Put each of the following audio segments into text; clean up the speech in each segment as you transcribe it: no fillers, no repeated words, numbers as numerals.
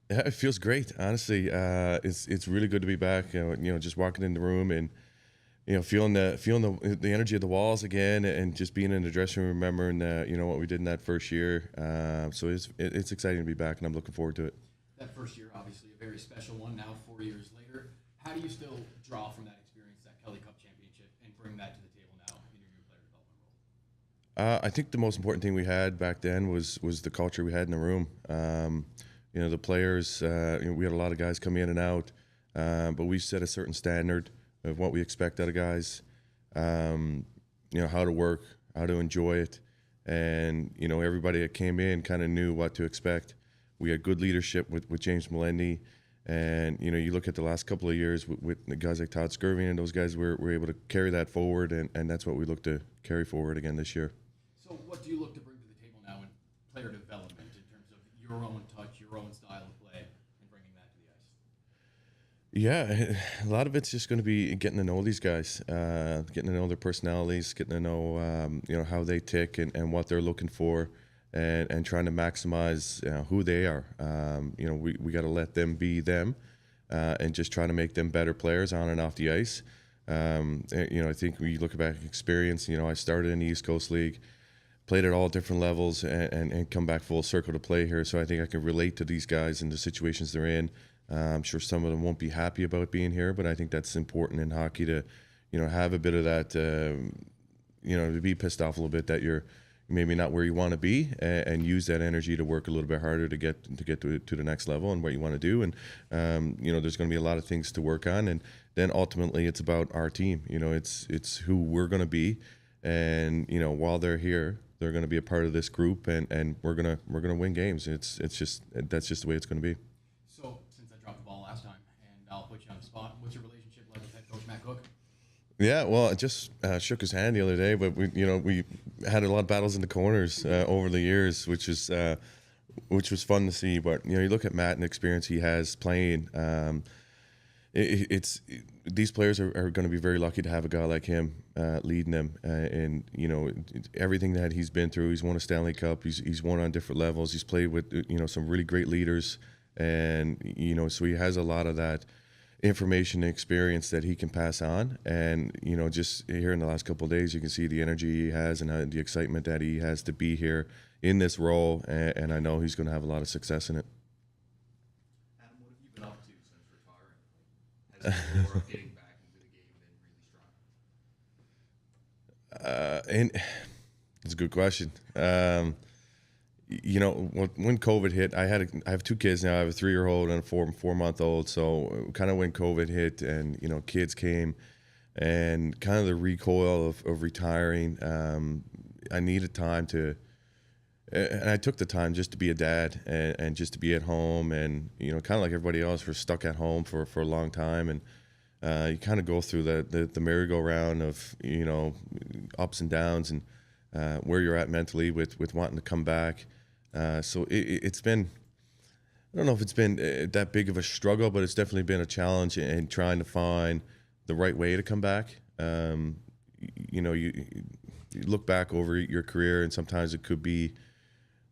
Yeah, it feels great. Honestly, it's really good to be back. Just walking in the room and feeling the energy of the walls again, and just being in the dressing room, remembering what we did in that first year. So it's exciting to be back, and I'm looking forward to it. That first year, obviously, a very special one. Now, 4 years later, how do you still draw from that experience, that Kelly Cup championship, and bring that to the table now in your new player development role? I think the most important thing we had back then was the culture we had in the room. The players. We had a lot of guys come in and out, but we set a certain standard of what we expect out of guys. How to work, how to enjoy it, and everybody that came in kind of knew what to expect. We had good leadership with James Melendi, and you look at the last couple of years with the guys like Todd Skirving, and those guys were able to carry that forward, and that's what we look to carry forward again this year. So, what do you look to bring to the table now in player development in terms of your own touch, your own style of play, and bringing that to the ice? Yeah, a lot of it's just going to be getting to know these guys, getting to know their personalities, getting to know how they tick and what they're looking for, and trying to maximize who they are. We got to let them be them, and just try to make them better players on and off the ice. I think when you look back at experience, I started in the East Coast League, played at all different levels, and come back full circle to play here. So I think I can relate to these guys and the situations they're in. I'm sure some of them won't be happy about being here, but I think that's important in hockey to, have a bit of that, to be pissed off a little bit that you're maybe not where you want to be, and use that energy to work a little bit harder to get to the next level and what you want to do. And there's going to be a lot of things to work on, and then ultimately it's about our team. It's who we're going to be, and while they're here, they're going to be a part of this group, and we're gonna win games. That's just the way it's going to be. So, since I dropped the ball last time, and I'll put you on the spot, what's your relationship like with head coach Matt Cook? Yeah, well, I just shook his hand the other day, but we had a lot of battles in the corners over the years, which was fun to see. But you look at Matt and the experience he has playing. These players are going to be very lucky to have a guy like him leading them, and everything that he's been through. He's won a Stanley Cup. He's won on different levels. He's played with some really great leaders, and so he has a lot of that information and experience that he can pass on. And just here in the last couple of days, you can see the energy he has and the excitement that he has to be here in this role, and I know he's going to have a lot of success in it. Adam, what have you been up to since retiring? Has your war of getting back into the game been really strong? And it's a good question. When COVID hit, I have two kids now. I have a 3-year-old and a 4-month-old. So kind of when COVID hit, and kids came, and kind of the recoil of retiring, I needed time to, and I took the time just to be a dad, and just to be at home, and kind of like everybody else, we're stuck at home for a long time, and you kind of go through the merry-go-round of ups and downs, and where you're at mentally with wanting to come back. So it's been, I don't know if it's been that big of a struggle, but it's definitely been a challenge in trying to find the right way to come back. You look back over your career, and sometimes it could be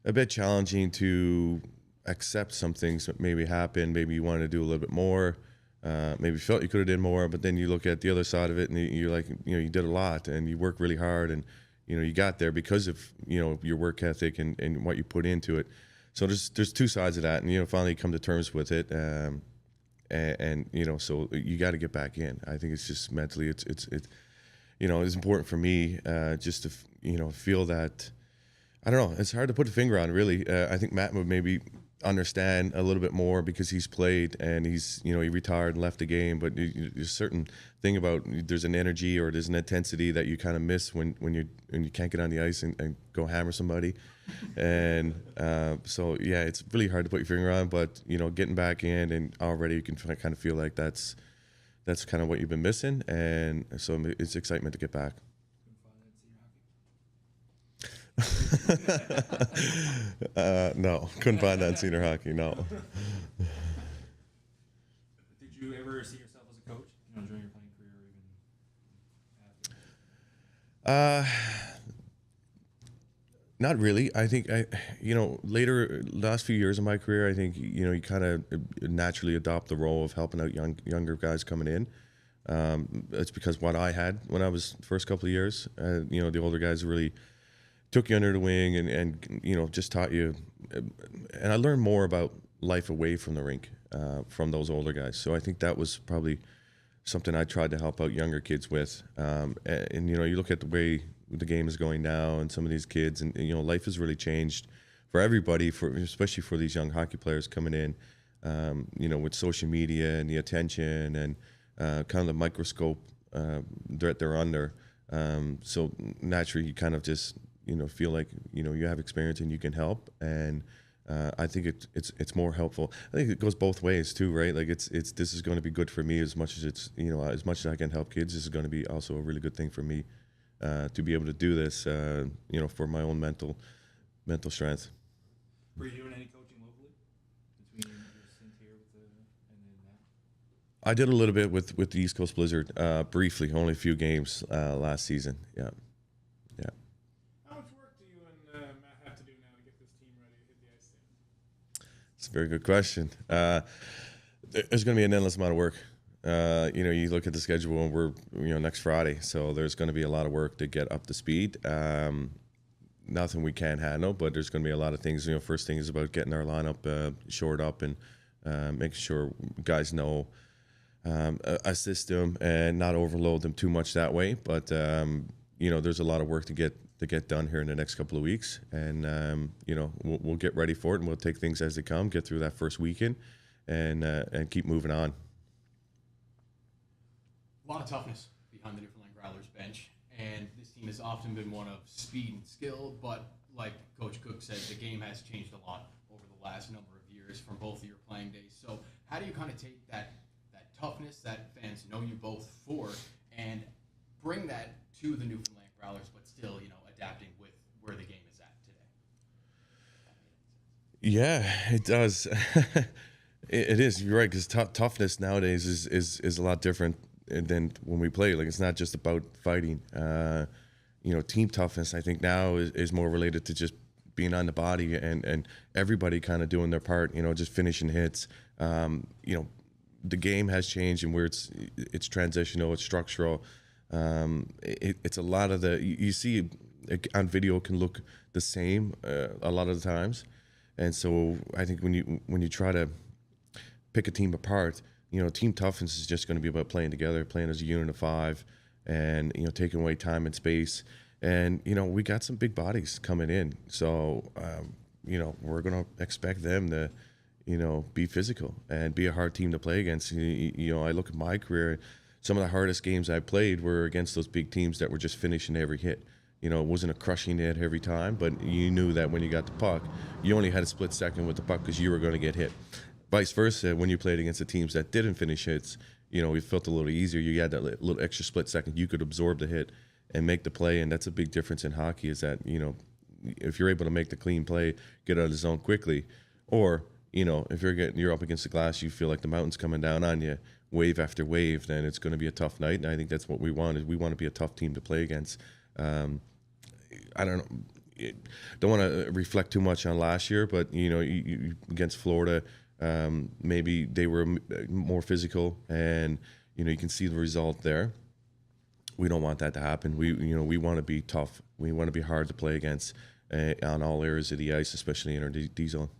a bit challenging to accept some things that maybe happened. Maybe you wanted to do a little bit more. Maybe felt you could have done more, but then you look at the other side of it, and you're like, you did a lot, and you worked really hard, and you got there because of your work ethic and what you put into it. So there's two sides of that, and finally you come to terms with it, and so you got to get back in. I think it's just mentally, it's important for me just to feel that. I don't know. It's hard to put a finger on, really. I think Matt would maybe understand a little bit more because he's played, and he retired and left the game. But there's a certain thing about, there's an energy or there's an intensity that you kind of miss when you can't get on the ice and go hammer somebody. And so yeah, it's really hard to put your finger on. But getting back in, and already you can kind of feel like that's kind of what you've been missing, and so it's excitement to get back. No, couldn't find that in senior hockey. No. Did you ever see yourself as a coach, during your playing career or even after? Uh, Not really. I think later last few years of my career, I think you kind of naturally adopt the role of helping out younger guys coming in. It's because what I had when I was first couple of years, the older guys really took you under the wing and just taught you, and I learned more about life away from the rink from those older guys. So I think that was probably something I tried to help out younger kids with. And you look at the way the game is going now, and some of these kids, and life has really changed for everybody, especially for these young hockey players coming in. With social media and the attention and kind of the microscope that they're under. So naturally, you kind of just feel like you have experience and you can help. And I think it's more helpful. I think it goes both ways too, right? Like this is going to be good for me as much as it's as much as I can help kids. This is going to be also a really good thing for me to be able to do this. For my own mental strength. Were you doing any coaching locally between your stint here and then now? I did a little bit with the East Coast Blizzard, briefly, only a few games last season. Yeah. How much work do you and Matt have to do now to get this team ready to hit the ice stand? It's a very good question. There's going to be an endless amount of work. You look at the schedule and we're, next Friday. So there's going to be a lot of work to get up to speed. Nothing we can't handle, but there's going to be a lot of things. First thing is about getting our lineup shored up and making sure guys know a system and not overload them too much that way. But, there's a lot of work to get done here in the next couple of weeks. And, we'll get ready for it, and we'll take things as they come, get through that first weekend and keep moving on. A lot of toughness behind the Newfoundland Growlers bench, and this team has often been one of speed and skill, but like Coach Cook said, the game has changed a lot over the last number of years from both of your playing days. So how do you kind of take that toughness that fans know you both for and bring that to the Newfoundland Growlers, but still, adapting with where the game is at today? Yeah, it does. It is. You're right, because toughness nowadays is a lot different than when we play. Like, it's not just about fighting. Team toughness, I think now is more related to just being on the body and everybody kind of doing their part. Just finishing hits. The game has changed, and where it's transitional, it's structural. It's a lot of you see on video can look the same a lot of the times, and so I think when you try to pick a team apart, team toughness is just going to be about playing together, playing as a unit of five, and taking away time and space. And we got some big bodies coming in, so we're going to expect them to be physical and be a hard team to play against. I look at my career, some of the hardest games I played were against those big teams that were just finishing every hit. It wasn't a crushing hit every time, but you knew that when you got the puck, you only had a split second with the puck because you were going to get hit. Vice versa, when you played against the teams that didn't finish hits, it felt a little easier. You had that little extra split second. You could absorb the hit and make the play, and that's a big difference in hockey is that, if you're able to make the clean play, get out of the zone quickly, or, if you're up against the glass, you feel like the mountain's coming down on you, wave after wave, then it's going to be a tough night, and I think that's what we want. Is we want to be a tough team to play against. I don't want to reflect too much on last year, but, you against Florida, maybe they were more physical, and you can see the result there. We don't want that to happen. We want to be tough. We want to be hard to play against on all areas of the ice, especially in our D zone.